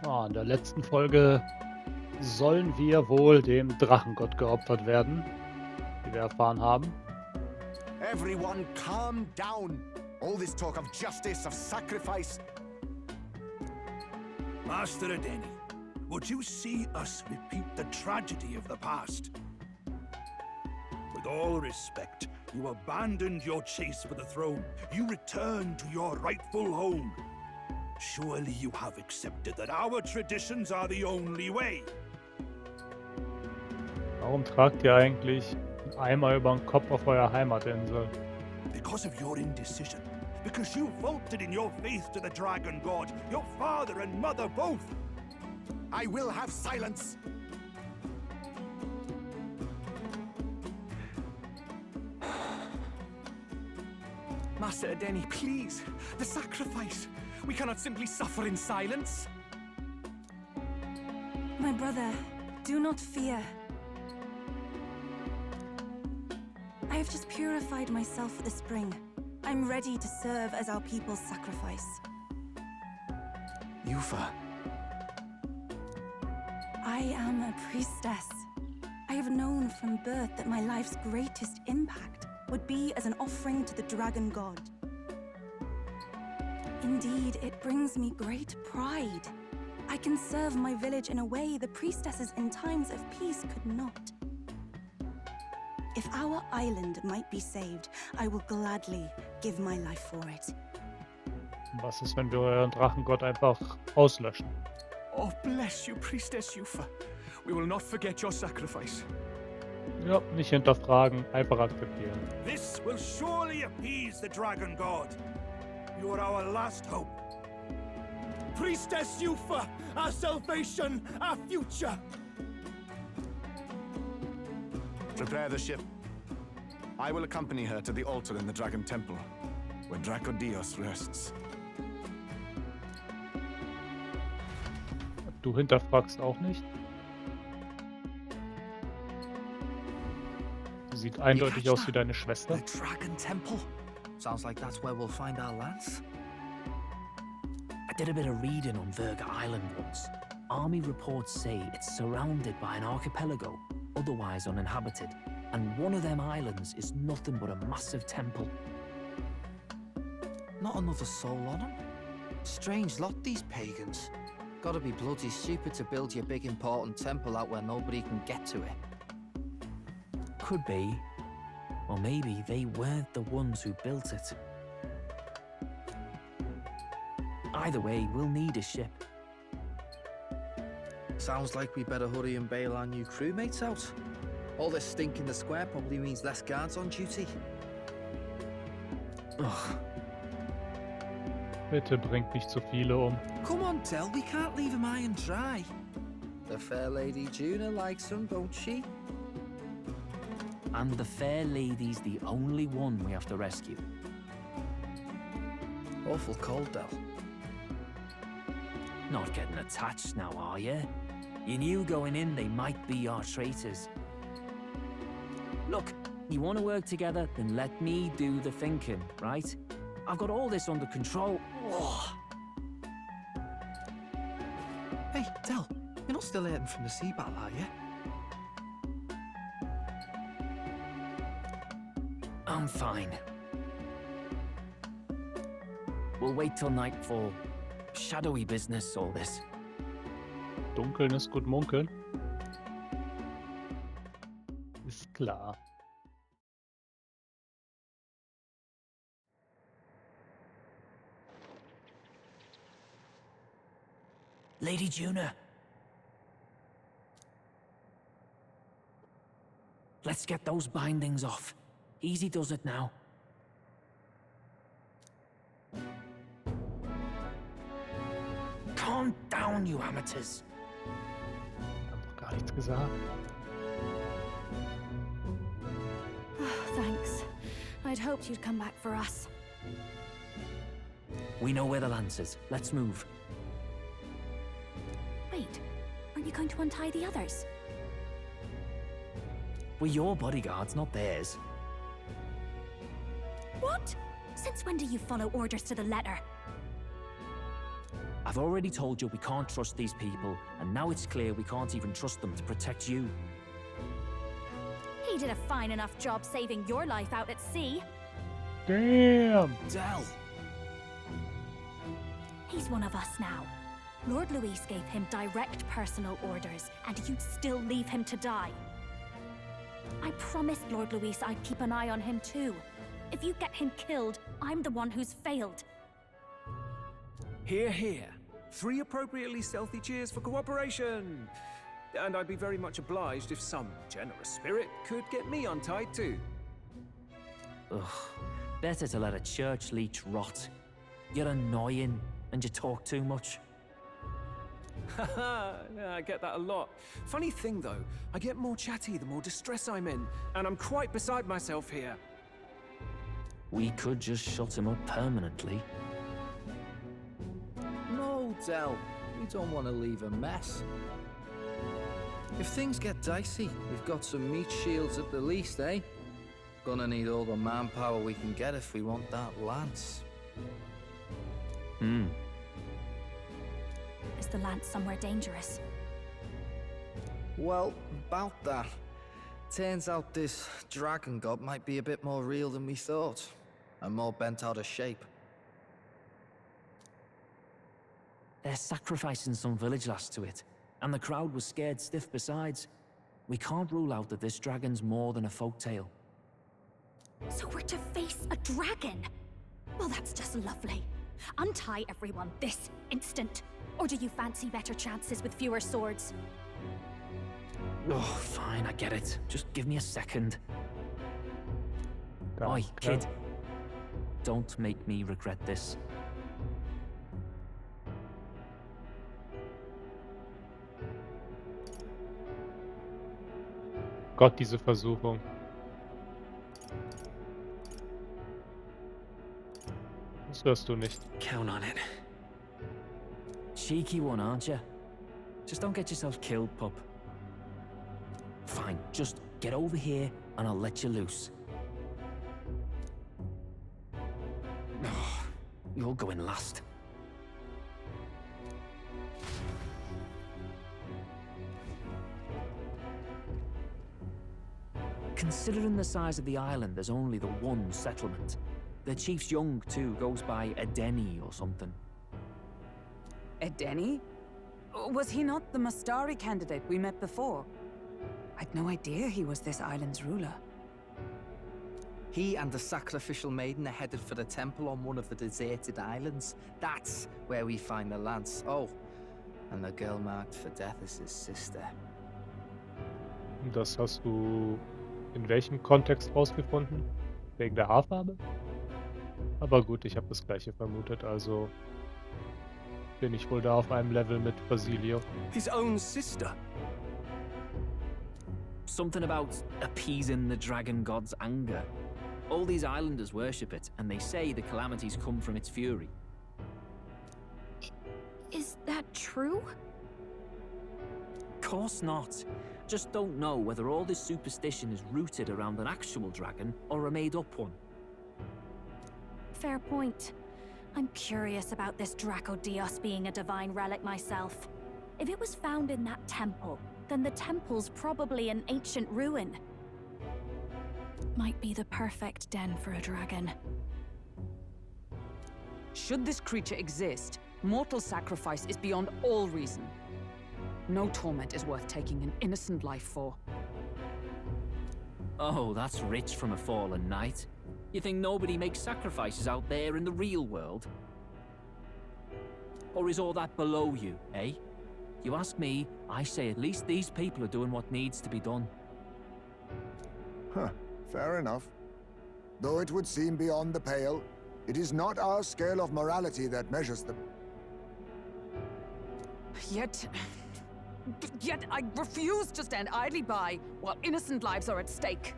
In der letzten Folge sollen wir wohl dem Drachengott geopfert werden, wie wir erfahren haben. Everyone calm down. All this talk of justice, of sacrifice. Master Adeni, would you see us repeat the tragedy of the past? With all respect, you abandoned your chase for the throne. You returned to your rightful home. Surely you have accepted that our traditions are the only way. Warum tragt ihr eigentlich einen Eimer über den Kopf auf eurer Heimatinsel? Because of your indecision. Because you vaulted in your faith to the Dragon God, your father and mother both. I will have silence. Master Adeni, please. The sacrifice. We cannot simply suffer in silence. My brother, do not fear. I have just purified myself for the spring. I'm ready to serve as our people's sacrifice. Yufa. I am a priestess. I have known from birth that my life's greatest impact would be as an offering to the Dragon God. Indeed, it brings me great pride. I can serve my village in a way the priestesses in times of peace could not. If our island might be saved, I will gladly give my life for it. Was ist, wenn wir euren Drachengott einfach auslöschen? Oh, bless you, Priestess Yufa. We will not forget your sacrifice. Ja, nicht hinterfragen, einfach akzeptieren. This will surely appease the Dragon God. You are our last hope. Priestess Yufa, our salvation, our future. Prepare the ship. I will accompany her to the altar in the Dragon Temple, where Dracodios rests. Du hinterfragst auch nicht? Sie sieht eindeutig aus wie deine Schwester. The Dragon Temple? Sounds like that's where we'll find our lance. I did a bit of reading on Virga Island once. Army reports say it's surrounded by an archipelago, otherwise uninhabited, and one of them islands is nothing but a massive temple. Not another soul on them? Strange lot, these pagans. Gotta be bloody stupid to build your big important temple out where nobody can get to it. Could be. Or maybe they weren't the ones who built it. Either way, we'll need a ship. Sounds like we better hurry and bail our new crewmates out. All this stink in the square probably means less guards on duty. Ugh. Bitte bringt nicht zu viele um. Come on, Del, we can't leave him high and dry. The fair lady Juna likes him, don't she? And the fair lady's the only one we have to rescue. Awful cold, Del. Not getting attached now, are you? You knew going in they might be our traitors. Look, you want to work together, then let me do the thinking, right? I've got all this under control. Ugh. Hey, Del, you're not still hurting from the sea battle, are you? I'm fine. We'll wait till nightfall. Shadowy business, all this. Dunkeln ist gut munkeln. Ist klar. Lady Juna. Let's get those bindings off. Easy does it now. Calm down, you amateurs. Hab doch gar nichts gesagt. Thanks. I'd hoped you'd come back for us. We know where the lance is. Let's move. Wait, aren't you going to untie the others? We're your bodyguards, not theirs. What? Since when do you follow orders to the letter? I've I've already told you we can't trust these people, and now it's clear we can't even trust them to protect you. He did a fine enough job saving your life out at sea. Damn! Del! He's one of us now. Lord Luis gave him direct personal orders, and you'd still leave him to die. I promised Lord Luis I'd keep an eye on him too. If you get him killed, I'm the one who's failed. Hear, hear. 3 appropriately stealthy cheers for cooperation. And I'd be very much obliged if some generous spirit could get me untied too. Ugh. Better to let a church leech rot. You're annoying, and you talk too much. Haha, yeah, I get that a lot. Funny thing though, I get more chatty the more distress I'm in, and I'm quite beside myself here. We could just shut him up permanently. No, Del. We don't want to leave a mess. If things get dicey, we've got some meat shields at the least, eh? Gonna need all the manpower we can get if we want that lance. Is the lance somewhere dangerous? Well, about that. Turns out this dragon god might be a bit more real than we thought. And more bent out of shape. They're sacrificing some village lass to it, and the crowd was scared stiff besides. We can't rule out that this dragon's more than a folktale. So we're to face a dragon? Well, that's just lovely. Untie everyone this instant. Or do you fancy better chances with fewer swords? Oh, fine, I get it. Just give me a second. Danke. Oi, kid. Don't make me regret this. Gott, diese Versuchung. Das hörst du nicht. Count on it. Cheeky one, aren't you? Just don't get yourself killed, pup. Fine, just get over here and I'll let you loose. Oh, you're going last. Considering the size of the island, there's only the one settlement. The chief's young, too, goes by Edeni or something. Edeni? Was he not the Mastari candidate we met before? I'd no idea he was this island's ruler. He and the sacrificial maiden are headed for the temple on one of the deserted islands. That's where we find the lance. Oh, and the girl marked for death is his sister. Das hast du in welchem Kontext rausgefunden? Wegen der Haarfarbe? Aber gut, ich habe das gleiche vermutet, also bin ich wohl da auf einem Level mit Basilio. His own sister. Something about appeasing the dragon god's anger. All these islanders worship it, and they say the calamities come from its fury. Is that true? Course not. Just don't know whether all this superstition is rooted around an actual dragon or a made-up one. Fair point. I'm curious about this Draco Dios being a divine relic myself. If it was found in that temple, then the temple's probably an ancient ruin. Might be the perfect den for a dragon. Should this creature exist, mortal sacrifice is beyond all reason. No torment is worth taking an innocent life for. Oh, that's rich from a fallen knight. You think nobody makes sacrifices out there in the real world? Or is all that below you, eh? You ask me, I say at least these people are doing what needs to be done. Huh, fair enough. Though it would seem beyond the pale, it is not our scale of morality that measures them. Yet I refuse to stand idly by while innocent lives are at stake.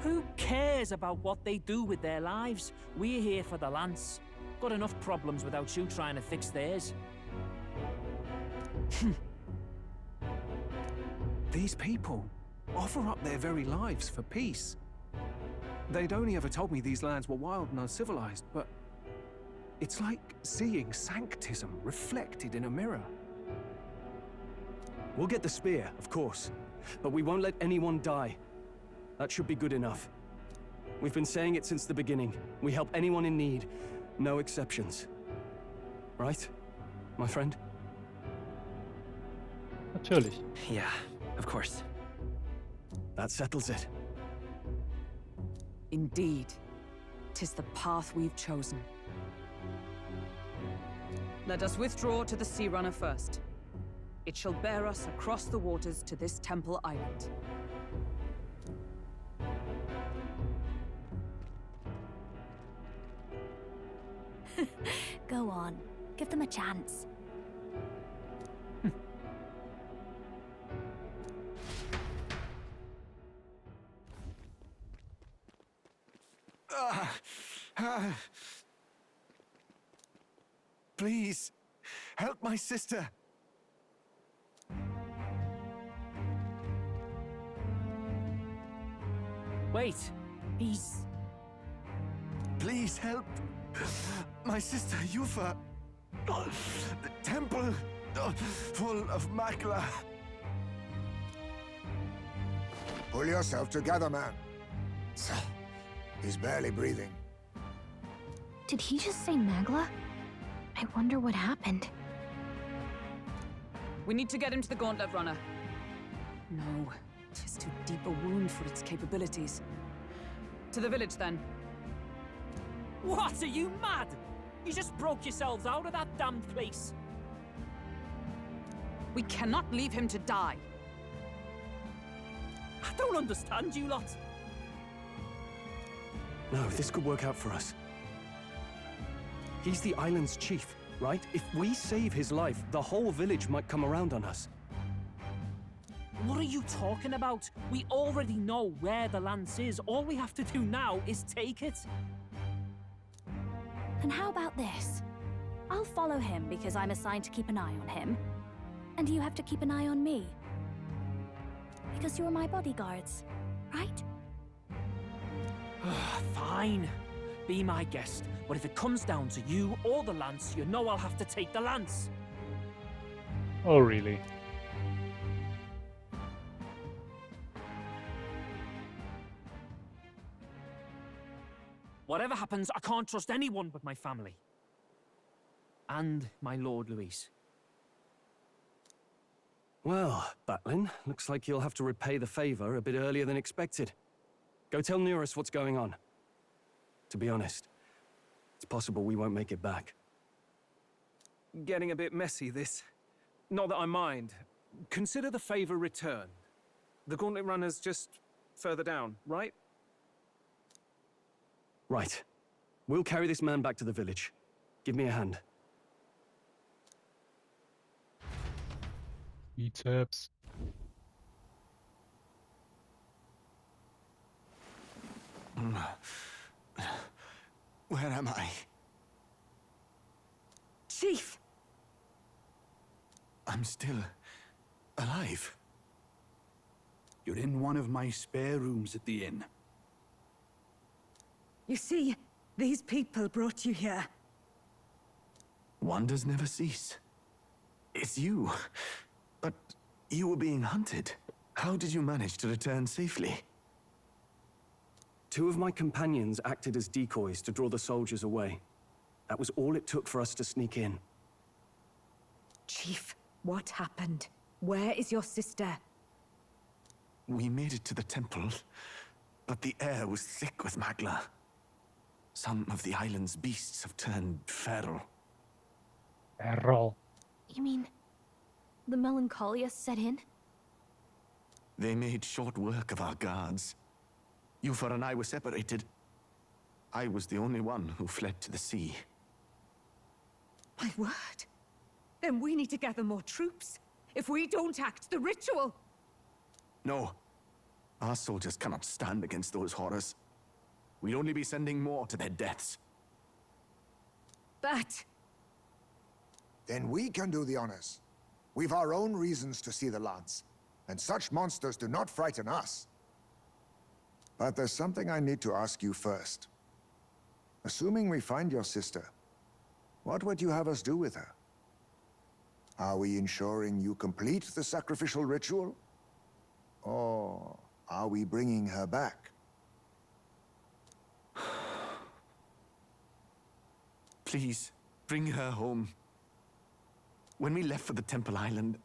Who cares about what they do with their lives? We're here for the lance. Got enough problems without you trying to fix theirs. These people offer up their very lives for peace. They'd only ever told me these lands were wild and uncivilized, but It's like seeing sanctism reflected in a mirror. We'll get the spear, of course, but we won't let anyone die. That should be good enough. We've been saying it since the beginning. We help anyone in need, no exceptions. Right, my friend? Natürlich. Yeah, of course. That settles it. Indeed. 'Tis the path we've chosen. Let us withdraw to the Sea Runner first. It shall bear us across the waters to this temple island. Go on. Give them a chance. Please, help my sister. Wait. Please help my sister Yufa. The temple full of Makla. Pull yourself together, man. He's barely breathing. Did he just say Magla? I wonder what happened. We need to get him to the Gauntlet Runner. No, 'tis too deep a wound for its capabilities. To the village, then. What, are you mad? You just broke yourselves out of that damned place. We cannot leave him to die. I don't understand you lot. No, this could work out for us. He's the island's chief, right? If we save his life, the whole village might come around on us. What are you talking about? We already know where the lance is. All we have to do now is take it. Then how about this? I'll follow him because I'm assigned to keep an eye on him. And you have to keep an eye on me. Because you're my bodyguards, right? Fine. Be my guest. But if it comes down to you or the lance, you know I'll have to take the lance. Oh, really? Whatever happens, I can't trust anyone but my family. And my Lord Luis. Well, Batlin, looks like you'll have to repay the favor a bit earlier than expected. Go tell Neurus what's going on. To be honest, it's possible we won't make it back. Getting a bit messy, this. Not that I mind. Consider the favor returned. The Gauntlet Runner's just further down, right? Right. We'll carry this man back to the village. Give me a hand. Bizeps. Where am I? Chief! I'm still alive. You're in one of my spare rooms at the inn. You see, these people brought you here. Wonders never cease. It's you. But you were being hunted. How did you manage to return safely? 2 of my companions acted as decoys to draw the soldiers away. That was all it took for us to sneak in. Chief, what happened? Where is your sister? We made it to the temple, but the air was thick with Magla. Some of the island's beasts have turned feral. Feral. You mean the melancholia set in? They made short work of our guards. Yufa and I were separated. I was the only one who fled to the sea. My word. Then we need to gather more troops. If we don't act, the ritual... No. Our soldiers cannot stand against those horrors. We'd only be sending more to their deaths. But... Then we can do the honors. We've our own reasons to see the lance, and such monsters do not frighten us. But there's something I need to ask you first. Assuming we find your sister, What would you have us do with her? Are we ensuring you complete the sacrificial ritual? Or are we bringing her back? Please, bring her home. When we left for the Temple Island,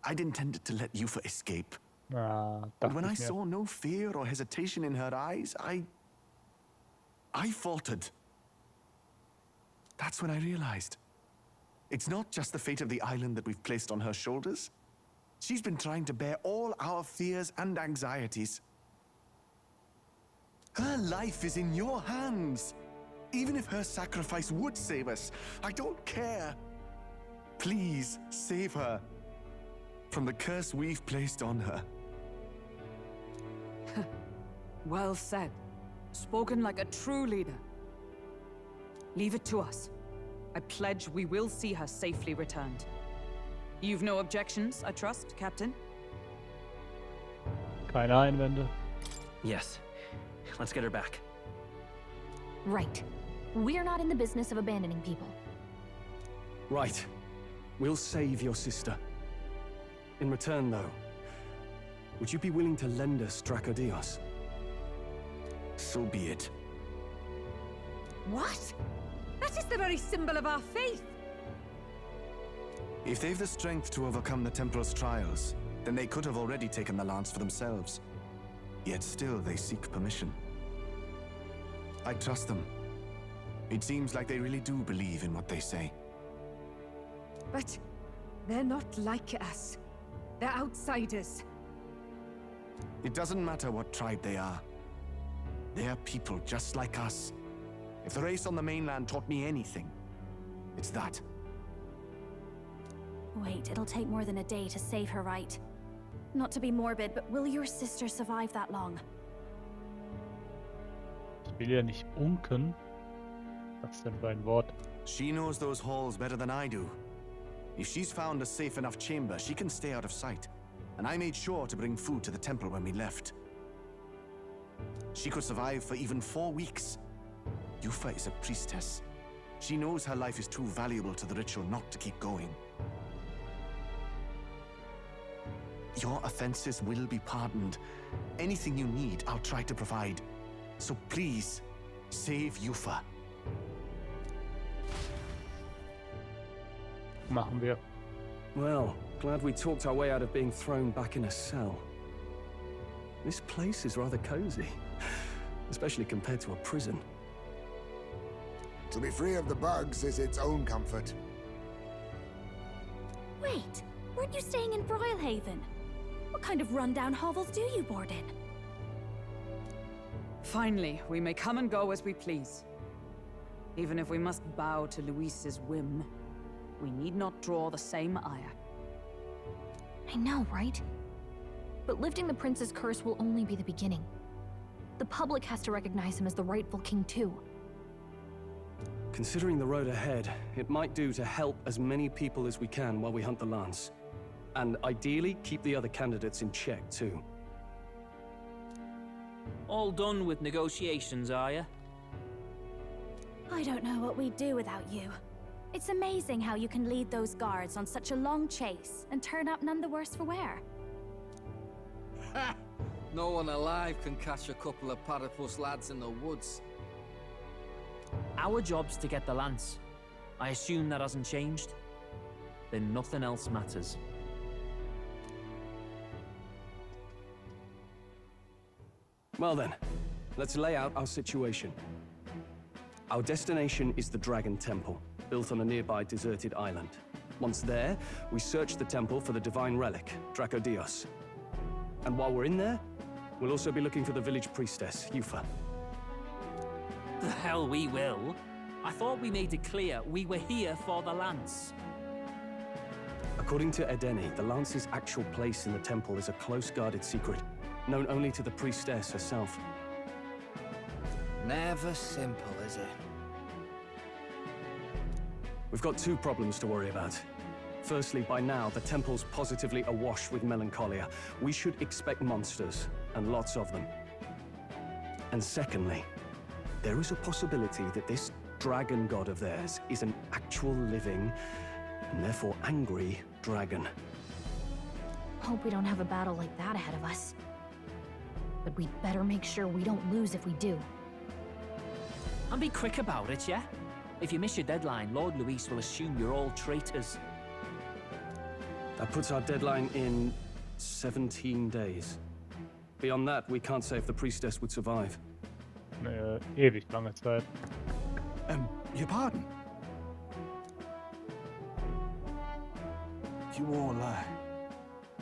I'd intended to let Yufa escape. But when I saw no fear or hesitation in her eyes, I faltered. That's when I realized. It's not just the fate of the island that we've placed on her shoulders. She's been trying to bear all our fears and anxieties. Her life is in your hands. Even if her sacrifice would save us, I don't care. Please, save her from the curse we've placed on her. Well said. Spoken like a true leader. Leave it to us. I pledge we will see her safely returned. You've no objections, I trust, Captain? Keine Einwände. Yes. Let's get her back. Right. We're not in the business of abandoning people. Right. We'll save your sister. In return, though, would you be willing to lend us Dracodios? So be it. What? That is the very symbol of our faith! If they've the strength to overcome the Temple's trials, then they could have already taken the lance for themselves. Yet still they seek permission. I trust them. It seems like they really do believe in what they say. But they're not like us. They're outsiders. It doesn't matter what tribe they are. They're people just like us. If the race on the mainland taught me anything, it's that. Wait, it'll take more than a day to save her, right? Not to be morbid, but will your sister survive that long? Ich will ja nicht unken. Was ist denn für ein Wort? She knows those halls better than I do. If she's found a safe enough chamber, she can stay out of sight. And I made sure to bring food to the temple when we left. She could survive for even 4 weeks. Yufa is a priestess. She knows her life is too valuable to the ritual not to keep going. Your offenses will be pardoned. Anything you need, I'll try to provide. So please, save Yufa. Machen wir. Well, glad we talked our way out of being thrown back in a cell. This place is rather cozy, especially compared to a prison. To be free of the bugs is its own comfort. Wait, weren't you staying in Broilhaven? What kind of rundown hovels do you board in? Finally, we may come and go as we please. Even if we must bow to Luis's whim, we need not draw the same ire. I know, right? But lifting the prince's curse will only be the beginning. The public has to recognize him as the rightful king too. Considering the road ahead, it might do to help as many people as we can while we hunt the lance. And ideally, keep the other candidates in check too. All done with negotiations, are you? I don't know what we'd do without you. It's amazing how you can lead those guards on such a long chase and turn up none the worse for wear. Ha! No one alive can catch a couple of platypus lads in the woods. Our job's to get the lance. I assume that hasn't changed? Then nothing else matters. Well then, let's lay out our situation. Our destination is the Dragon Temple, built on a nearby deserted island. Once there, we search the temple for the divine relic, Dracodios. And while we're in there, we'll also be looking for the village priestess, Yufa. The hell we will. I thought we made it clear we were here for the lance. According to Edeni, the lance's actual place in the temple is a close-guarded secret, known only to the priestess herself. Never simple, is it? We've got 2 problems to worry about. Firstly, by now, the temple's positively awash with melancholia. We should expect monsters, and lots of them. And secondly, there is a possibility that this dragon god of theirs is an actual living, and therefore angry, dragon. Hope we don't have a battle like that ahead of us. But we'd better make sure we don't lose if we do. And be quick about it, yeah? If you miss your deadline, Lord Luis will assume you're all traitors. That puts our deadline in 17 days. Beyond that, we can't say if the priestess would survive. Ewig lange Zeit. Your pardon? You all,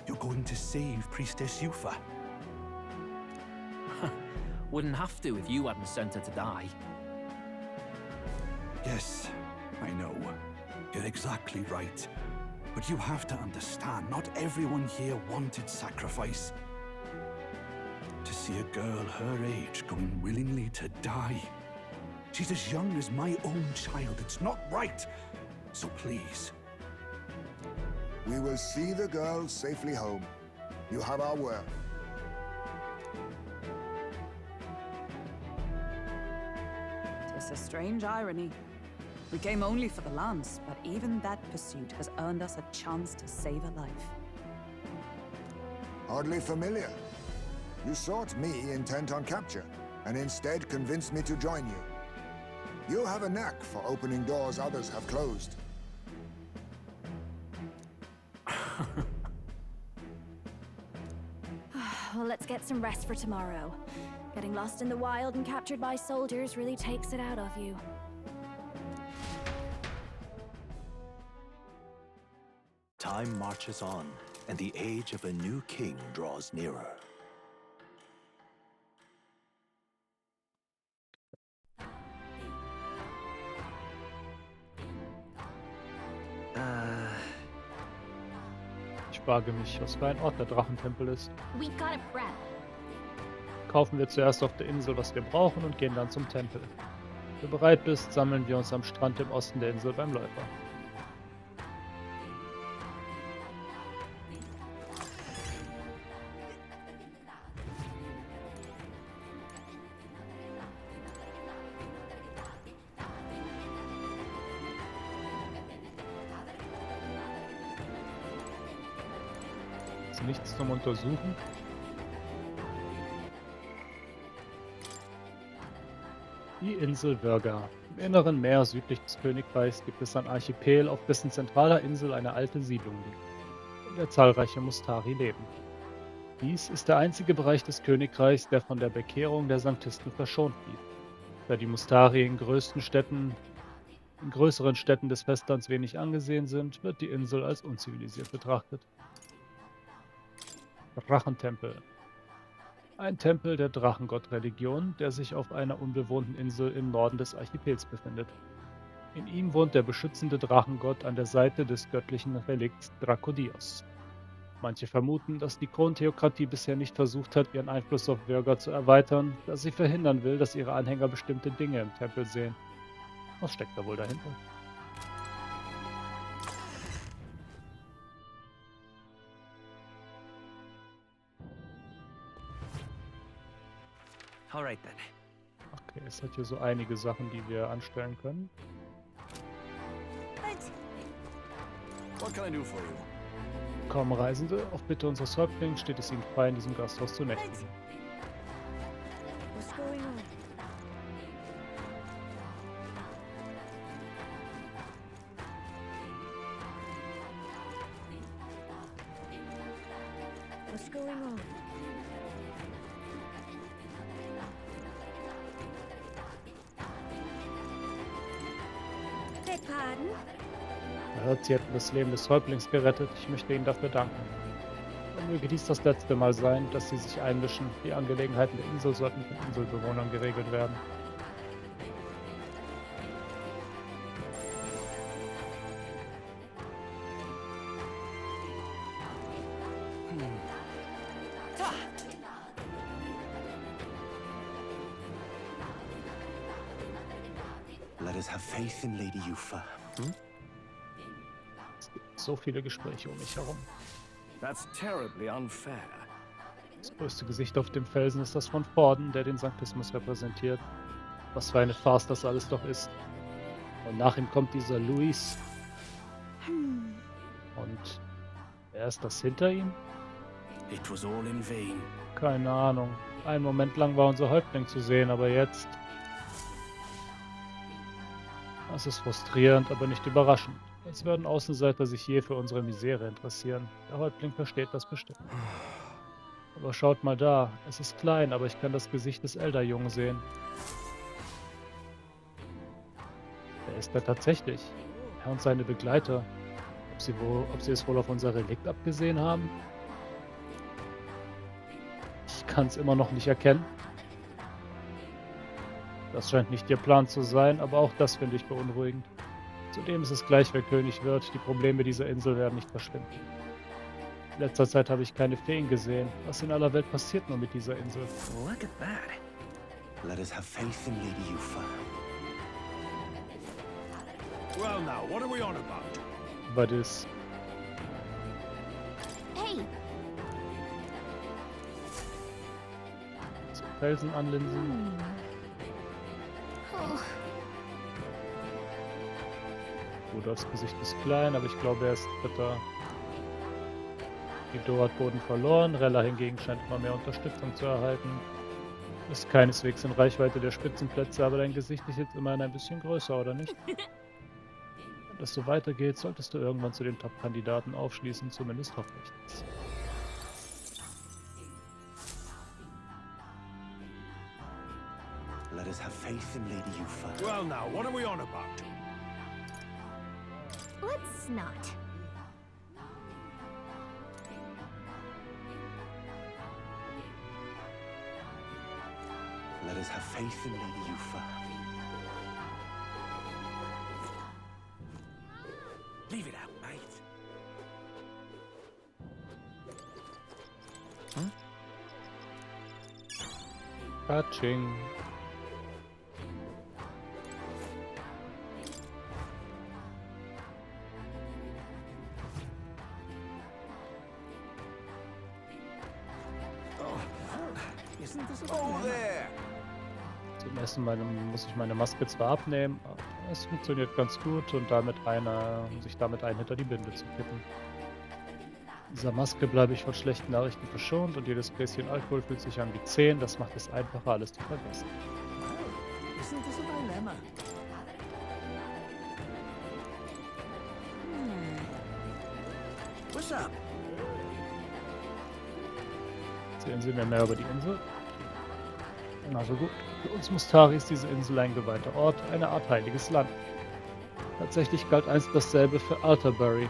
you're going to save Priestess Yufa? Wouldn't have to if you hadn't sent her to die. Yes, I know. You're exactly right. But you have to understand, not everyone here wanted sacrifice. To see a girl her age going willingly to die. She's as young as my own child. It's not right. So please. We will see the girl safely home. You have our word. It's a strange irony. We came only for the lance, but even that pursuit has earned us a chance to save a life. Hardly familiar. You sought me intent on capture, and instead convinced me to join you. You have a knack for opening doors others have closed. Well, let's get some rest for tomorrow. Getting lost in the wild and captured by soldiers really takes it out of you. Time marches on, and the age of a new king draws nearer. Ich frage mich, was für ein Ort der Drachentempel ist. We've got a prep. Kaufen wir zuerst auf der Insel, was wir brauchen, und gehen dann zum Tempel. Wenn du bereit bist, sammeln wir uns am Strand im Osten der Insel beim Läufer. Ist nichts zum Untersuchen? Die Insel Virga. Im inneren Meer südlich des Königreichs gibt es ein Archipel, auf dessen zentraler Insel eine alte Siedlung liegt, in der zahlreiche Mustari leben. Dies ist der einzige Bereich des Königreichs, der von der Bekehrung der Sanctisten verschont blieb. Da die Mustari in größeren Städten des Festlands wenig angesehen sind, wird die Insel als unzivilisiert betrachtet. Drachentempel. Ein Tempel der Drachengott-Religion, der sich auf einer unbewohnten Insel im Norden des Archipels befindet. In ihm wohnt der beschützende Drachengott an der Seite des göttlichen Relikts Drakodios. Manche vermuten, dass die Krontheokratie bisher nicht versucht hat, ihren Einfluss auf Virga zu erweitern, da sie verhindern will, dass ihre Anhänger bestimmte Dinge im Tempel sehen. Was steckt da wohl dahinter? Alright then. Okay, es hat hier so einige Sachen, die wir anstellen können. What can I do for you? Kaum Reisende, auf Bitte unseres Häuptlings steht es ihnen frei, in diesem Gasthaus zu nächtigen. What's going on? What's going on? Beg pardon? Er hört, Sie hätten das Leben des Häuptlings gerettet. Ich möchte Ihnen dafür danken. Und möge dies das letzte Mal sein, dass Sie sich einmischen. Die Angelegenheiten der Insel sollten von Inselbewohnern geregelt werden. Let us have faith in Lady Yufa. Es gibt so viele Gespräche um mich herum. That's terribly unfair. Das größte Gesicht auf dem Felsen ist das von Forden, der den Sanktismus repräsentiert. Was für eine Farce das alles doch ist. Und nach ihm kommt dieser Luis. Und wer ist das hinter ihm? It was all in vain. Keine Ahnung. Einen Moment lang war unser Häuptling zu sehen, aber jetzt... Das ist frustrierend, aber nicht überraschend. Als würden Außenseiter sich je für unsere Misere interessieren. Der Häuptling versteht das bestimmt. Aber schaut mal da. Es ist klein, aber ich kann das Gesicht des Elderjungen sehen. Wer ist er tatsächlich? Er und seine Begleiter. Ob sie es wohl auf unser Relikt abgesehen haben? Ich kann es immer noch nicht erkennen. Das scheint nicht ihr Plan zu sein, aber auch das finde ich beunruhigend. Zudem ist es gleich, wer König wird. Die Probleme dieser Insel werden nicht verschwinden. In letzter Zeit habe ich keine Feen gesehen. Was in aller Welt passiert nur mit dieser Insel? Look at that. Let us have faith in Lady Yufa. Well now, what are we on about? Was ist? Hey, Felsen anlinsen. oh, Rudolfs Gesicht ist klein, aber ich glaube, er ist Dritter. Guido hat Boden verloren, Rella hingegen scheint immer mehr Unterstützung zu erhalten. Ist keineswegs in Reichweite der Spitzenplätze, aber dein Gesicht ist jetzt immerhin ein bisschen größer, oder nicht? Wenn das so weitergeht, solltest du irgendwann zu den Top-Kandidaten aufschließen, zumindest hoffe ich das. Let us have faith in Lady Yufa. Well now, what are we on about? let's not. Let us have faith in Lady Yufa. Leave it out, mate. Katsching. Oh, there! Zum ersten Mal muss ich meine Maske zwar abnehmen, aber es funktioniert ganz gut und sich damit ein hinter die Binde zu kippen. Mit dieser Maske bleibe ich von schlechten Nachrichten verschont und jedes Gläschen Alkohol fühlt sich an wie 10. Das macht es einfacher, alles zu vergessen. Isn't this a dilemma? What's up? Erzählen Sie mir mehr über die Insel? Na so gut. Für uns Mustari ist diese Insel ein geweihter Ort, eine Art heiliges Land. Tatsächlich galt einst dasselbe für Alterbury.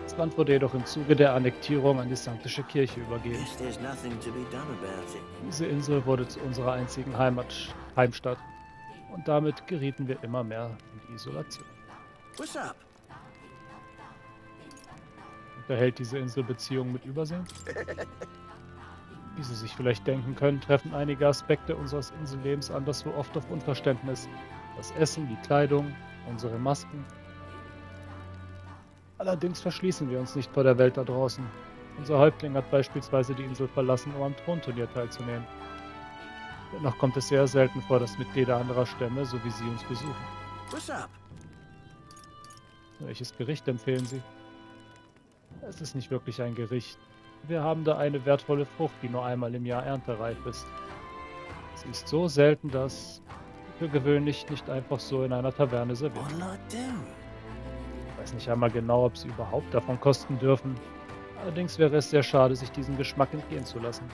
Das Land wurde jedoch im Zuge der Annektierung an die Sanktische Kirche übergeben. Guess there's nothing to be done about it. Diese Insel wurde zu unserer einzigen Heimstatt. Und damit gerieten wir immer mehr in die Isolation. What's up? Unterhält diese Insel Beziehungen mit Überseen? Wie Sie sich vielleicht denken können, treffen einige Aspekte unseres Insellebens anderswo oft auf Unverständnis. Das Essen, die Kleidung, unsere Masken. Allerdings verschließen wir uns nicht vor der Welt da draußen. Unser Häuptling hat beispielsweise die Insel verlassen, um am Thronturnier teilzunehmen. Dennoch kommt es sehr selten vor, dass Mitglieder anderer Stämme, so wie Sie, uns besuchen. What's up? Welches Gericht empfehlen Sie? Es ist nicht wirklich ein Gericht. Wir haben da eine wertvolle Frucht, die nur einmal im Jahr erntereif ist. Sie ist so selten, dass für gewöhnlich nicht einfach so in einer Taverne serviert. What'll I do? Ich weiß nicht einmal genau, ob Sie überhaupt davon kosten dürfen. Allerdings wäre es sehr schade, sich diesen Geschmack entgehen zu lassen.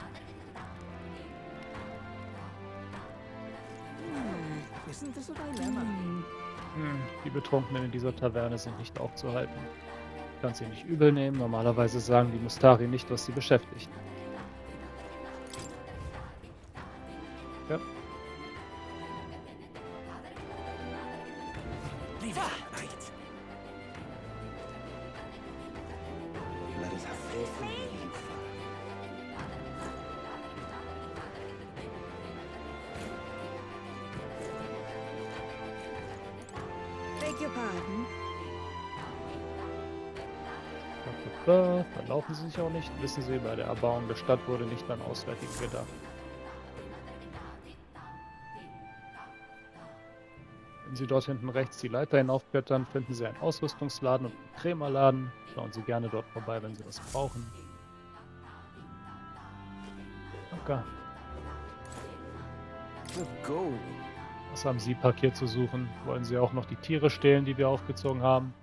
Isn't this a dilemma? Die Betrunkenen in dieser Taverne sind nicht aufzuhalten. Ich kann sie nicht übel nehmen. Normalerweise sagen die Mustari nicht, was sie beschäftigt. Ja. Leave it out, mate. Let us have faith in Lady Yufa. Beg your pardon. Verlaufen Sie sich auch nicht. Wissen Sie, bei der Erbauung der Stadt wurde nicht an Auswärtige gedacht. Wenn Sie dort hinten rechts die Leiter hinaufklettern, finden Sie einen Ausrüstungsladen und einen Krämerladen. Schauen Sie gerne dort vorbei, wenn Sie was brauchen. Okay. Good goal. Was haben Sie parkiert zu suchen? Wollen Sie auch noch die Tiere stehlen, die wir aufgezogen haben?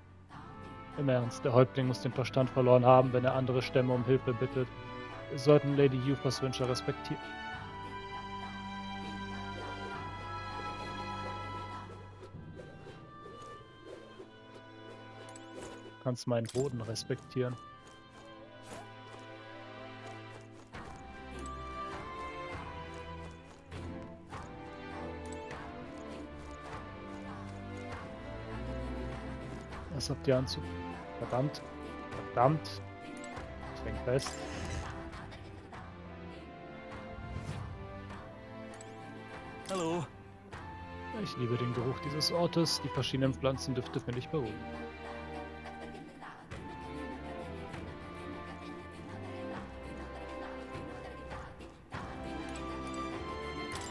Im Ernst, der Häuptling muss den Verstand verloren haben, wenn er andere Stämme um Hilfe bittet. Wir sollten Lady Yufas Wünsche respektieren. Du kannst meinen Boden respektieren. Was habt ihr anzu... Verdammt. Verdammt. Ich häng fest. Hallo. Ich liebe den Geruch dieses Ortes. Die verschiedenen Pflanzendüfte finde ich beruhigend.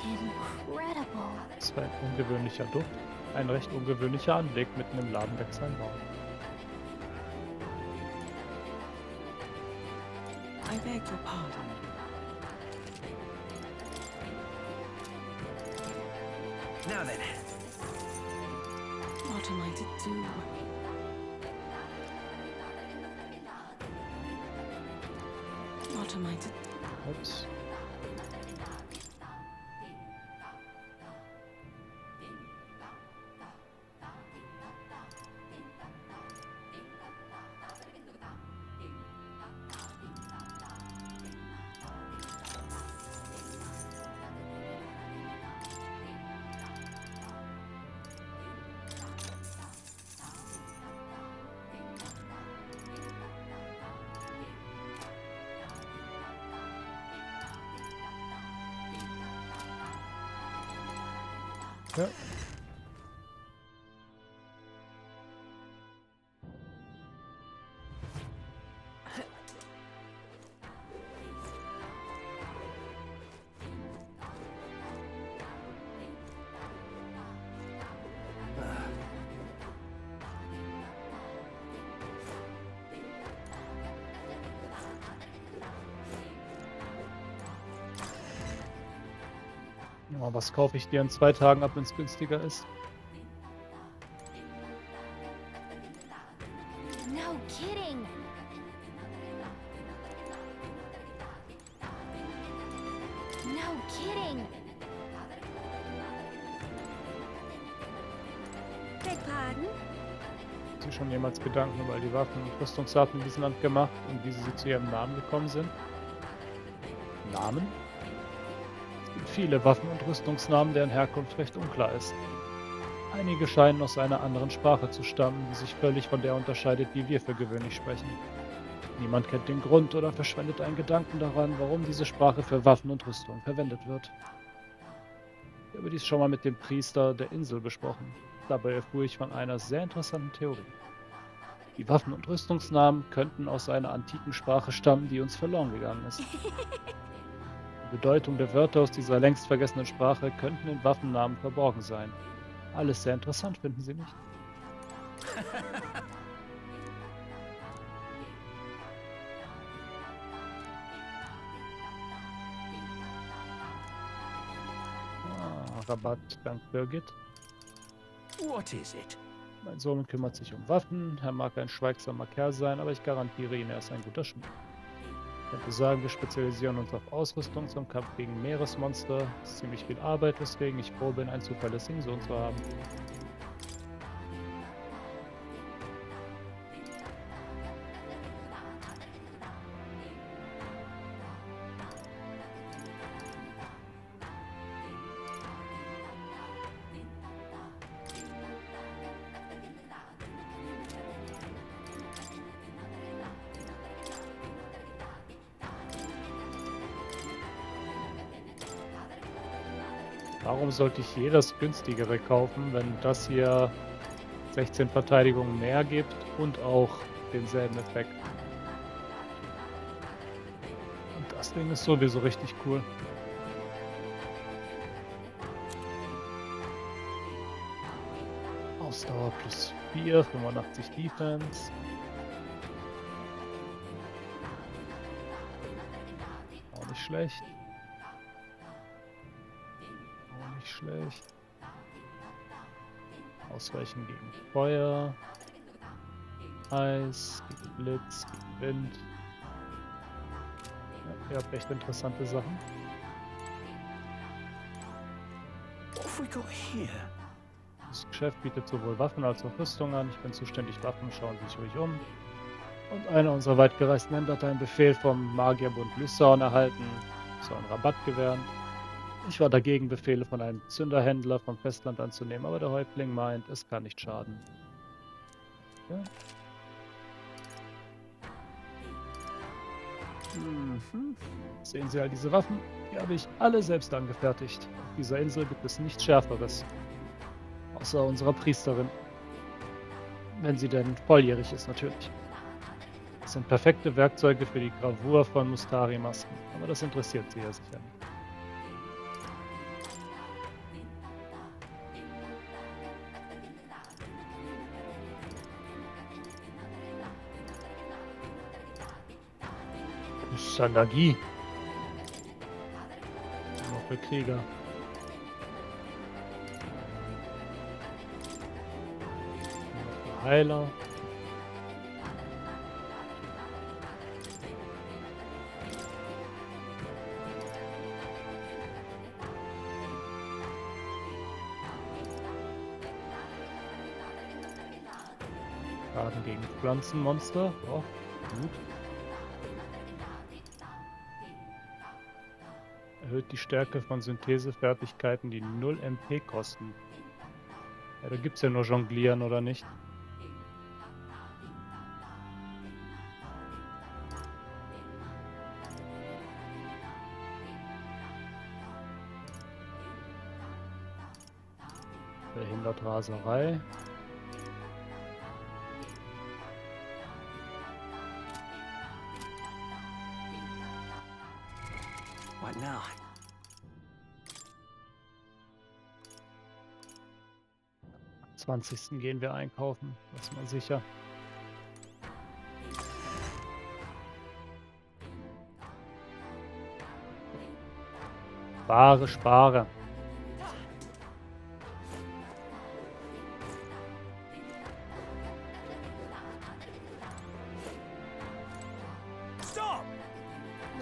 Incredible. Das war ein ungewöhnlicher Duft. Ein recht ungewöhnlicher Anblick mitten im Laden wächst ein Baum. I beg your pardon. Now then. What am I to do? What am I to do? Ups. Ja. Oh, was kaufe ich dir in 2 Tagen ab, wenn es günstiger ist? No kidding. No kidding. Beg pardon? Hast du schon jemals Gedanken über all die Waffen und Rüstungsarten in diesem Land gemacht und wie sie zu ihrem Namen gekommen sind? Namen? Es gibt viele Waffen- und Rüstungsnamen, deren Herkunft recht unklar ist. Einige scheinen aus einer anderen Sprache zu stammen, die sich völlig von der unterscheidet, die wir für gewöhnlich sprechen. Niemand kennt den Grund oder verschwendet einen Gedanken daran, warum diese Sprache für Waffen und Rüstung verwendet wird. Ich habe dies schon mal mit dem Priester der Insel besprochen. Dabei erfuhr ich von einer sehr interessanten Theorie. Die Waffen- und Rüstungsnamen könnten aus einer antiken Sprache stammen, die uns verloren gegangen ist. Die Bedeutung der Wörter aus dieser längst vergessenen Sprache könnten in Waffennamen verborgen sein. Alles sehr interessant, finden Sie nicht? Rabatt dank Birgit. What is it? Mein Sohn kümmert sich um Waffen. Er mag ein schweigsamer Kerl sein, aber ich garantiere Ihnen, er ist ein guter Schmied. Ich könnte sagen, wir spezialisieren uns auf Ausrüstung zum Kampf gegen Meeresmonster. Das ist ziemlich viel Arbeit, weswegen ich froh bin, einen zuverlässigen Sohn zu haben. Warum sollte ich je das günstigere kaufen, wenn das hier 16 Verteidigung mehr gibt und auch denselben Effekt? Und das Ding ist sowieso richtig cool. Ausdauer plus 4, 85 Defense. Auch nicht schlecht. Auch nicht schlecht. Ausweichen gegen Feuer. Eis, gegen Blitz, gegen Wind. Ja, ihr habt echt interessante Sachen. What have we got here? Das Geschäft bietet sowohl Waffen als auch Rüstung an. Ich bin zuständig, Waffen schauen sich ruhig um. Und einer unserer weitgereisten Händler hat einen Befehl vom Magierbund Lysaon erhalten, soll einen Rabatt gewähren. Ich war dagegen, Befehle von einem Zünderhändler vom Festland anzunehmen, aber der Häuptling meint, es kann nicht schaden. Ja. Sehen Sie all diese Waffen? Die habe ich alle selbst angefertigt. Auf dieser Insel gibt es nichts Schärferes. Außer unserer Priesterin. Wenn sie denn volljährig ist, natürlich. Das sind perfekte Werkzeuge für die Gravur von Mustari-Masken. Aber das interessiert sie ja sicher nicht. Shanagi. Nur für Krieger. Nur für Heiler. Schaden gegen Pflanzenmonster. Oh, gut. Erhöht die Stärke von Synthesefertigkeiten, die 0 MP kosten. Ja, da gibt's ja nur Jonglieren, oder nicht? Verhindert Raserei. What now? Am 20. gehen wir einkaufen, das ist mal sicher. Spare, spare.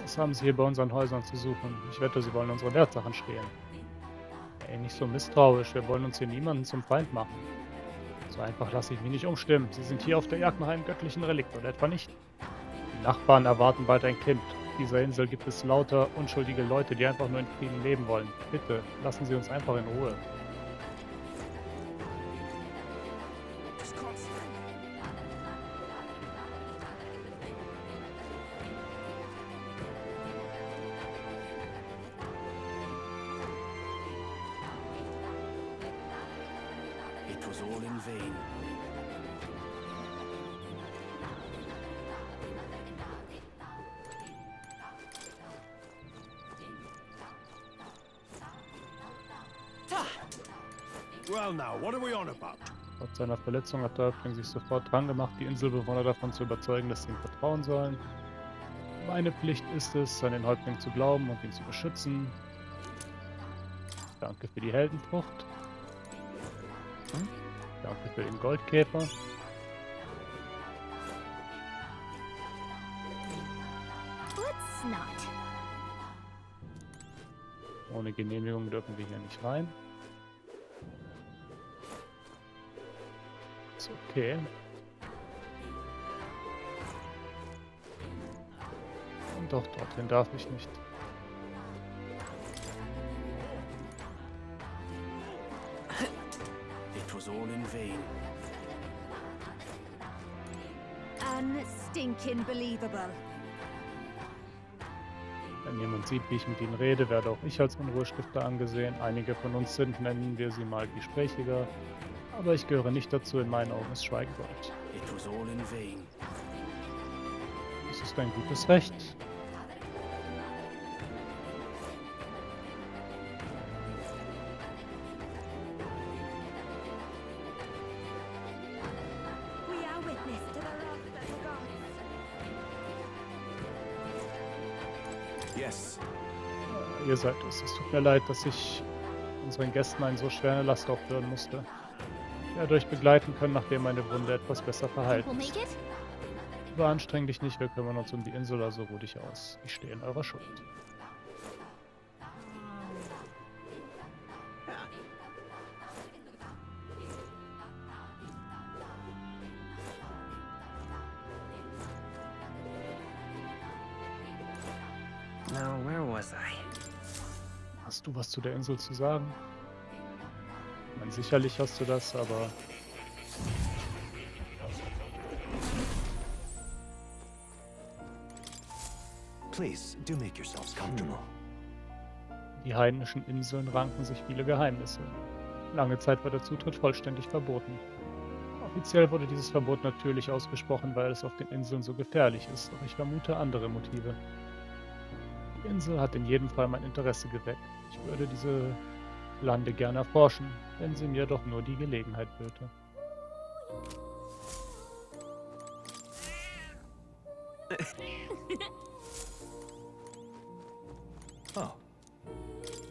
Was haben sie hier bei unseren Häusern zu suchen? Ich wette, sie wollen unsere Wertsachen stehlen. Ey, nicht so misstrauisch. Wir wollen uns hier niemanden zum Feind machen. So einfach lasse ich mich nicht umstimmen. Sie sind hier auf der Jagd nach einem göttlichen Relikt, oder etwa nicht? Die Nachbarn erwarten bald ein Kind. Auf dieser Insel gibt es lauter unschuldige Leute, die einfach nur in Frieden leben wollen. Bitte, lassen Sie uns einfach in Ruhe. It was all in vain. Well now, what are we on about? Trotz seiner Verletzung hat der Häuptling sich sofort dran gemacht, die Inselbewohner davon zu überzeugen, dass sie ihm vertrauen sollen. Meine Pflicht ist es, an den Häuptling zu glauben und ihn zu beschützen. Danke für die Heldenfrucht. Danke für den Goldkäfer. Let's not. Ohne Genehmigung dürfen wir hier nicht rein. Ist okay. Und doch, dorthin darf ich nicht. It was all in vain. Unstinking believable. Wenn jemand sieht, wie ich mit ihnen rede, werde auch ich als Unruhestifter angesehen. Einige von uns sind, nennen wir sie mal, gesprächiger. Aber ich gehöre nicht dazu, in meinen Augen ist Schweigen Gold. It was all in vain. Das ist ein gutes Recht. Yes. Ihr seid es. Es tut mir leid, dass ich unseren Gästen eine so schwere Last aufbürden musste. Ich werde euch begleiten können, nachdem meine Wunde etwas besser verheilt Think we'll ist. make it? Überanstreng dich nicht, wir kümmern uns um die Insel, also ruh dich aus. Ich stehe in eurer Schuld. Now, where was I? Hast du was zu der Insel zu sagen? Ich meine, sicherlich hast du das, aber Please, do make yourselves comfortable. die heidnischen Inseln ranken sich viele Geheimnisse. Lange Zeit war der Zutritt vollständig verboten. Offiziell wurde dieses Verbot natürlich ausgesprochen, weil es auf den Inseln so gefährlich ist, doch ich vermute andere Motive. Die Insel hat in jedem Fall mein Interesse geweckt. Ich würde diese Lande gerne erforschen, wenn sie mir doch nur die Gelegenheit böte. Oh.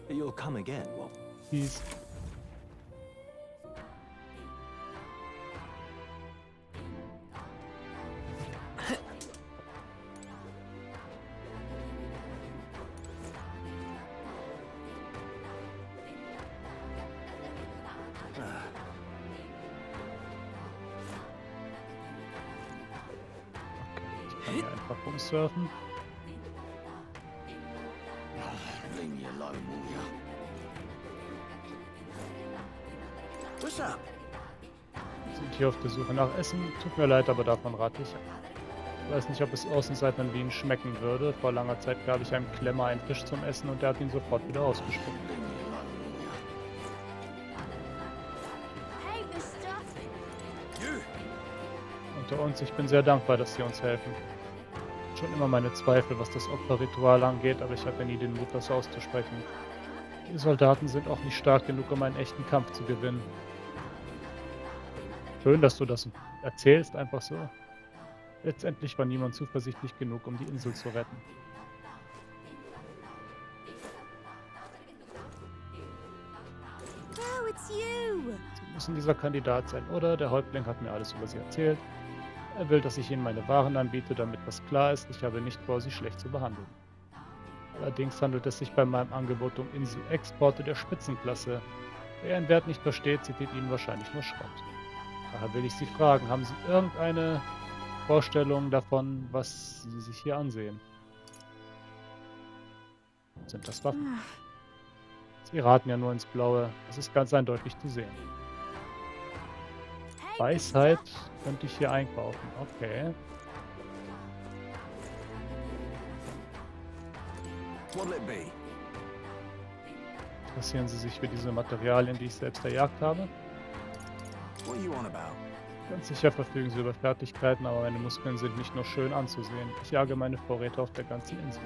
You'll come again, won't Dies ich kann hier einfach rumsurfen. Leave me alone, will ya? What's up? Wir sind hier auf der Suche nach Essen. Tut mir leid, aber davon rate ich ab. Ich weiß nicht, ob es Außenseitern wie ihn schmecken würde. Vor langer Zeit gab ich einem Klemmer einen Fisch zum Essen und er hat ihn sofort wieder ausgespuckt. Hey, mister! Unter uns, ich bin sehr dankbar, dass Sie uns helfen. Schon immer meine Zweifel, was das Opferritual angeht, aber ich hatte nie den Mut, das auszusprechen. Die Soldaten sind auch nicht stark genug, um einen echten Kampf zu gewinnen. Schön, dass du das erzählst, einfach so. Letztendlich war niemand zuversichtlich genug, um die Insel zu retten. Oh, it's you! Sie müssen dieser Kandidat sein, oder? Der Häuptling hat mir alles über Sie erzählt. Er will, dass ich Ihnen meine Waren anbiete, damit das klar ist. Ich habe nicht vor, Sie schlecht zu behandeln. Allerdings handelt es sich bei meinem Angebot um Inselexporte der Spitzenklasse. Wer Ihren Wert nicht versteht, sieht in Ihnen wahrscheinlich nur Schrott. Daher will ich Sie fragen, haben Sie irgendeine Vorstellung davon, was Sie sich hier ansehen? Sind das Waffen? Sie raten ja nur ins Blaue. Das ist ganz eindeutig zu sehen. Weisheit könnte ich hier einkaufen. Okay. What'll it be? Interessieren Sie sich für diese Materialien, die ich selbst erjagt habe? What are you on about? Ganz sicher verfügen Sie über Fertigkeiten, aber meine Muskeln sind nicht nur schön anzusehen. Ich jage meine Vorräte auf der ganzen Insel.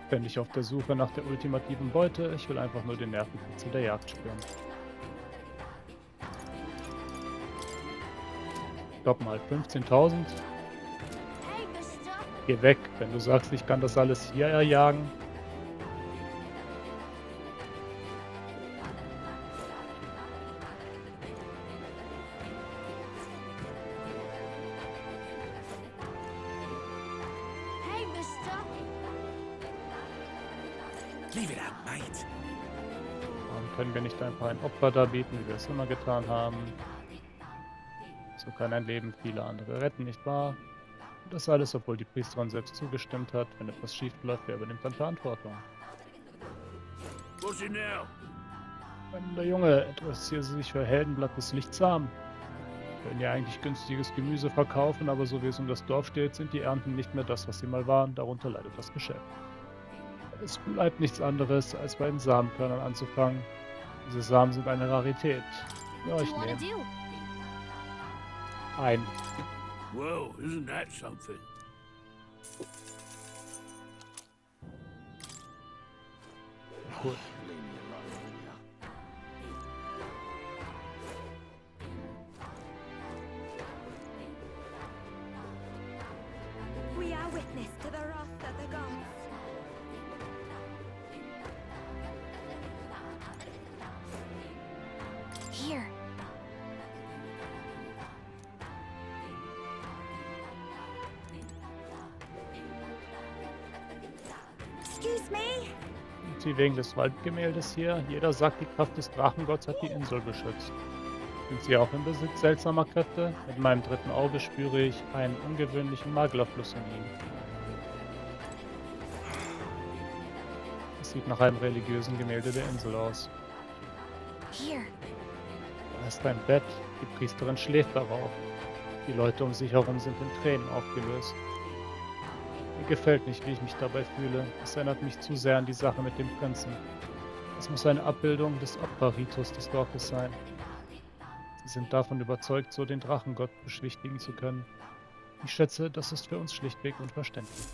Bin ich auf der Suche nach der ultimativen Beute, ich will einfach nur den Nervenkitzel der Jagd spüren. Stopp mal, 15.000? Hey, mister! Geh weg, wenn du sagst, ich kann das alles hier erjagen. Hey, mister! Leave it out, mate. Warum können wir nicht einfach ein Opfer darbieten, wie wir es immer getan haben? So kann ein Leben viele andere retten, nicht wahr? Und das alles, obwohl die Priesterin selbst zugestimmt hat. Wenn etwas schief läuft, wer übernimmt dann Verantwortung? What's it now? Wenn der Junge interessiert sich für Heldenblatt des Lichtsamen. Können ja eigentlich günstiges Gemüse verkaufen, aber so wie es um das Dorf steht, sind die Ernten nicht mehr das, was sie mal waren. Darunter leidet das Geschäft. Es bleibt nichts anderes, als bei den Samenkörnern anzufangen. Diese Samen sind eine Rarität. Ja, What do ich you wanna nehme do? ein. Well, isn't that something? Cool. We are witness to the wrath of the gods. Excuse me? Und sie wegen des Waldgemäldes hier? Jeder sagt, die Kraft des Drachengotts hat die Insel beschützt. Sind Sie auch im Besitz seltsamer Kräfte? Mit meinem dritten Auge spüre ich einen ungewöhnlichen Maglerfluss in Ihnen. Es sieht nach einem religiösen Gemälde der Insel aus. Here. Da ist ein Bett, die Priesterin schläft darauf. Die Leute um sich herum sind in Tränen aufgelöst. Mir gefällt nicht, wie ich mich dabei fühle. Es erinnert mich zu sehr an die Sache mit dem Prinzen. Es muss eine Abbildung des Opferritus des Dorfes sein. Sie sind davon überzeugt, so den Drachengott beschwichtigen zu können. Ich schätze, das ist für uns schlichtweg unverständlich.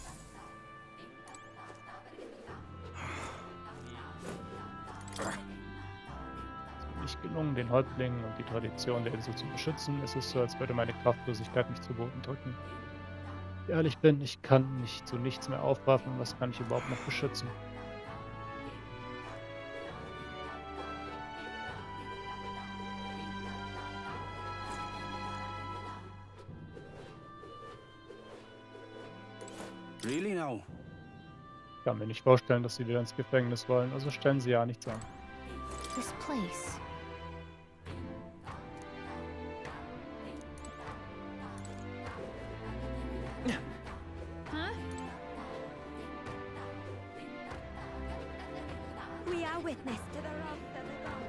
Nicht gelungen, den Häuptlingen und die Tradition der Insel zu beschützen. Es ist so, als würde meine Kraftlosigkeit mich zu Boden drücken. Wenn ich ehrlich bin, ich kann mich zu nichts mehr aufraffen. Was kann ich überhaupt noch beschützen? Really now? Ich kann mir nicht vorstellen, dass sie wieder ins Gefängnis wollen, also stellen sie ja nichts an. This place. Huh? We are witness to the wrath of the gods.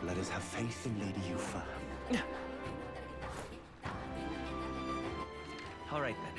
Let us have faith in Lady Yufa. All right then.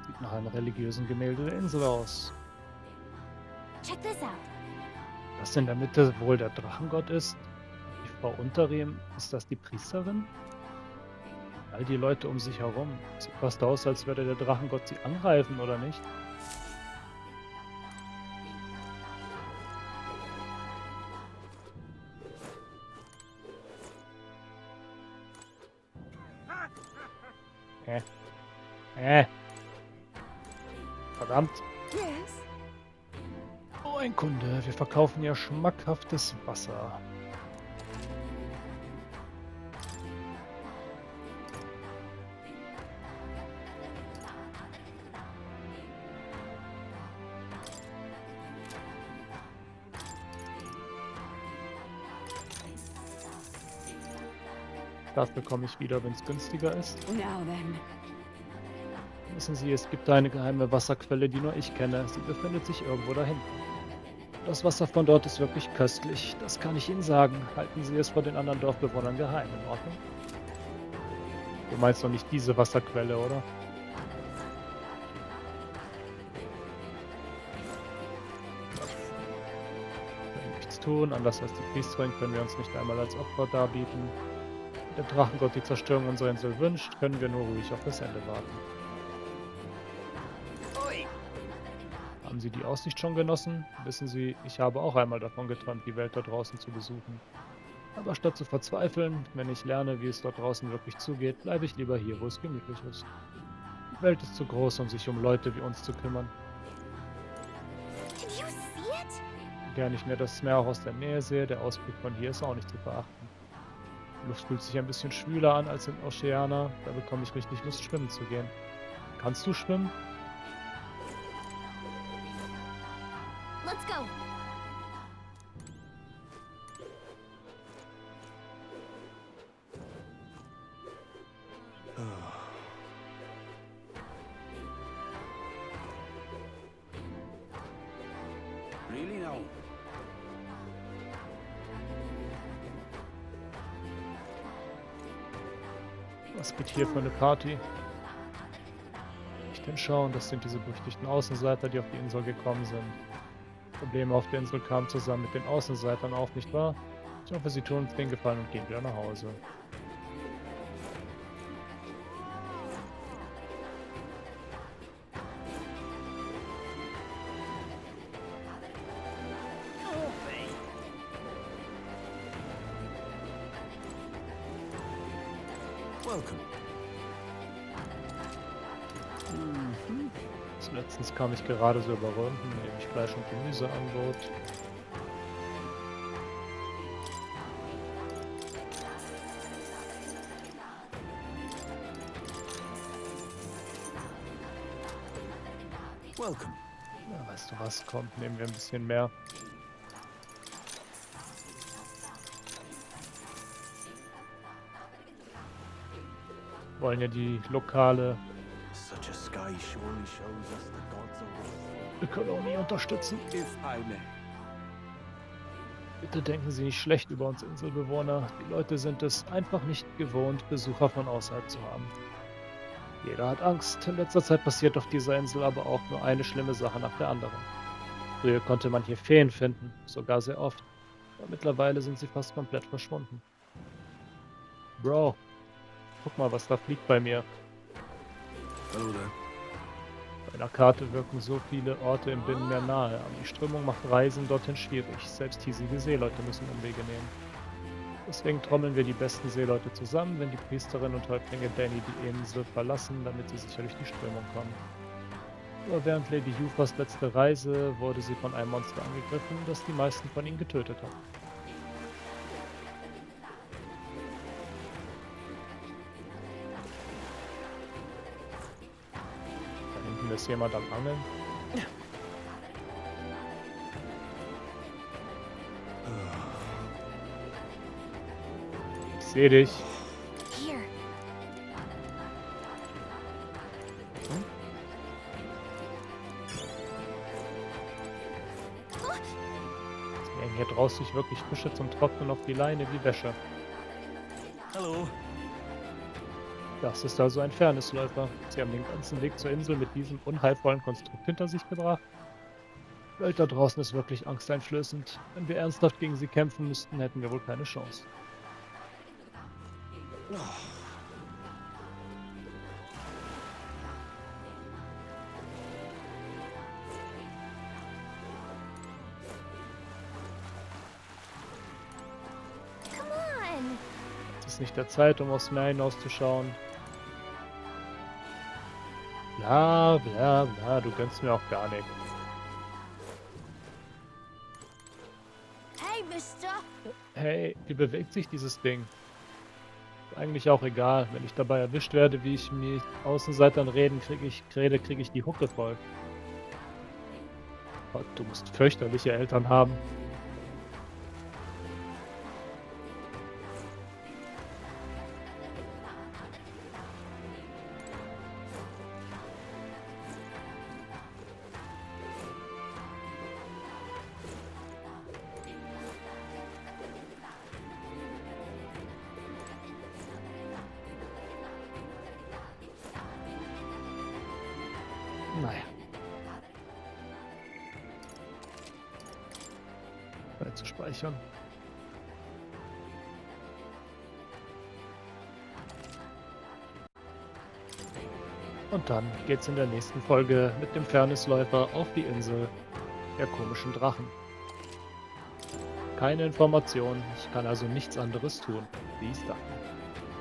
Sieht nach einem religiösen Gemälde der Insel aus. Check this out. Das in der Mitte wohl der Drachengott ist? Die Frau unter ihm, ist das die Priesterin? All die Leute um sich herum. Sieht fast aus, als würde der Drachengott sie angreifen, oder nicht? Verdammt. Yes. Oh, ein Kunde. Wir verkaufen ja schmackhaftes Wasser. Das bekomme ich wieder, wenn es günstiger ist. Now then. Wissen Sie, es gibt eine geheime Wasserquelle, die nur ich kenne. Sie befindet sich irgendwo dahin. Das Wasser von dort ist wirklich köstlich. Das kann ich Ihnen sagen. Halten Sie es vor den anderen Dorfbewohnern geheim, in Ordnung? Du meinst doch nicht diese Wasserquelle, oder? Wir können nichts tun. Anders als die Priesterin können wir uns nicht einmal als Opfer darbieten. Wenn der Drachengott die Zerstörung unserer Insel wünscht, können wir nur ruhig auf das Ende warten. Haben Sie die Aussicht schon genossen? Wissen Sie, ich habe auch einmal davon geträumt, die Welt da draußen zu besuchen. Aber statt zu verzweifeln, wenn ich lerne, wie es dort draußen wirklich zugeht, bleibe ich lieber hier, wo es gemütlich ist. Die Welt ist zu groß, um sich um Leute wie uns zu kümmern. Can you see it? Wie gern ich mir das Meer auch aus der Nähe sehe, der Ausblick von hier ist auch nicht zu verachten. Die Luft fühlt sich ein bisschen schwüler an als in Oceana, da bekomme ich richtig Lust, schwimmen zu gehen. Kannst du schwimmen? Let's go. Really now? Was geht hier für eine Party? Nicht hinschauen, das sind diese berüchtigten Außenseiter, die auf die Insel gekommen sind. Probleme auf der Insel kamen zusammen mit den Außenseitern auf, nicht wahr? Ich hoffe, sie tun uns den Gefallen und gehen wieder nach Hause. Welcome. Letztens kam ich gerade so über Runden, indem ich Fleisch und Gemüse anbot. Welcome. Ja, weißt du was, kommt, nehmen wir ein bisschen mehr. Wollen ja die lokale Such a sky surely shows us the gods are with Ökonomie unterstützen. us. If I may. Bitte denken Sie nicht schlecht über uns Inselbewohner. Die Leute sind es einfach nicht gewohnt, Besucher von außerhalb zu haben. Jeder hat Angst. In letzter Zeit passiert auf dieser Insel aber auch nur eine schlimme Sache nach der anderen. Früher konnte man hier Feen finden, sogar sehr oft. Aber mittlerweile sind sie fast komplett verschwunden. Bro, guck mal, was da fliegt bei mir. Hello there. Bei einer Karte wirken so viele Orte im Binnenmeer nahe, aber die Strömung macht Reisen dorthin schwierig. Selbst hiesige Seeleute müssen Umwege nehmen. Deswegen trommeln wir die besten Seeleute zusammen, wenn die Priesterin und Häuptlinge Danny die Insel verlassen, damit sie sicher durch die Strömung kommen. Aber während Lady Yufas letzte Reise wurde sie von einem Monster angegriffen, das die meisten von ihnen getötet hat. Da hinten ist jemand am Angeln. Ich sehe dich. Here. Sie hängen hier draußen sich wirklich Fische zum Trocknen auf die Leine wie Wäsche. Hello. Das ist also ein Fairnessläufer. Sie haben den ganzen Weg zur Insel mit diesem unheilvollen Konstrukt hinter sich gebracht. Die Welt da draußen ist wirklich angsteinflößend. Wenn wir ernsthaft gegen sie kämpfen müssten, hätten wir wohl keine Chance. Come on. Es ist nicht der Zeit, um aufs Meer hinauszuschauen. Bla bla bla, du gönnst mir auch gar nichts. Hey, Mister. Hey, wie bewegt sich dieses Ding? Ist eigentlich auch egal. Wenn ich dabei erwischt werde, wie ich mit Außenseitern kriege ich die Hucke voll. Gott, du musst fürchterliche Eltern haben. Naja. Zeit zu speichern. Und dann geht's in der nächsten Folge mit dem Fairnessläufer auf die Insel der komischen Drachen. Keine Information, ich kann also nichts anderes tun. Wie es dann.